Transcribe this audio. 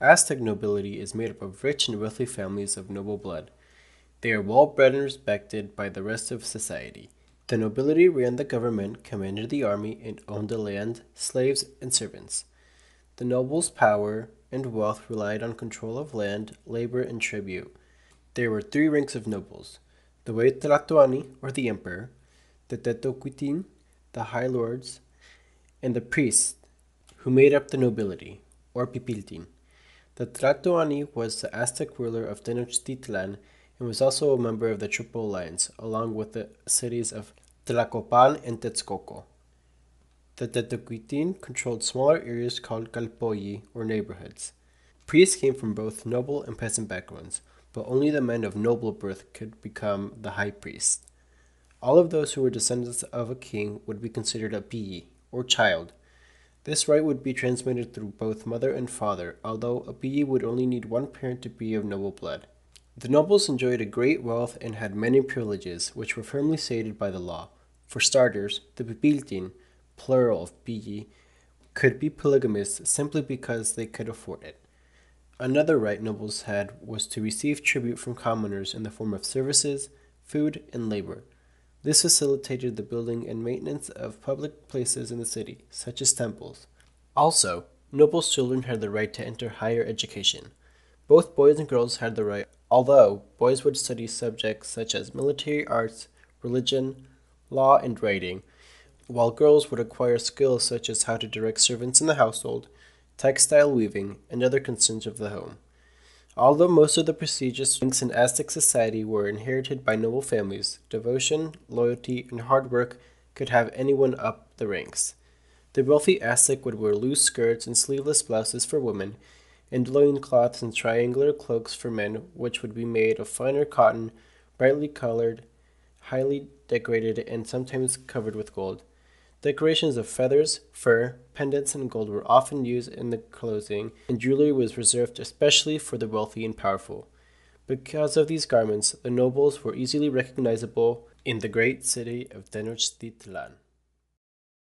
Aztec nobility is made up of rich and wealthy families of noble blood. They are well bred and respected by the rest of society. The nobility ran the government, commanded the army, and owned the land, slaves, and servants. The nobles' power and wealth relied on control of land, labor, and tribute. There were three ranks of nobles: the Waitlatoani, or the emperor, the Tetoquitin, the high lords, and the priests, who made up the nobility, or Pipiltin. The Tlatoani was the Aztec ruler of Tenochtitlan and was also a member of the Triple Alliance, along with the cities of Tlacopan and Texcoco. The Tetoquitin controlled smaller areas called Calpoyi, or neighborhoods. Priests came from both noble and peasant backgrounds, but only the men of noble birth could become the high priest. All of those who were descendants of a king would be considered a piyi, or child. This right would be transmitted through both mother and father, although a piyi would only need one parent to be of noble blood. The nobles enjoyed a great wealth and had many privileges, which were firmly stated by the law. For starters, the pipiltin, plural of piyi, could be polygamous simply because they could afford it. Another right nobles had was to receive tribute from commoners in the form of services, food, and labor. This facilitated the building and maintenance of public places in the city, such as temples. Also, nobles' children had the right to enter higher education. Both boys and girls had the right, although boys would study subjects such as military arts, religion, law, and writing, while girls would acquire skills such as how to direct servants in the household, textile weaving, and other concerns of the home. Although most of the prestigious ranks in Aztec society were inherited by noble families, devotion, loyalty, and hard work could have anyone up the ranks. The wealthy Aztec would wear loose skirts and sleeveless blouses for women, and loincloths and triangular cloaks for men, which would be made of finer cotton, brightly colored, highly decorated, and sometimes covered with gold. Decorations of feathers, fur, pendants, and gold were often used in the clothing, and jewelry was reserved especially for the wealthy and powerful. Because of these garments, the nobles were easily recognizable in the great city of Tenochtitlan.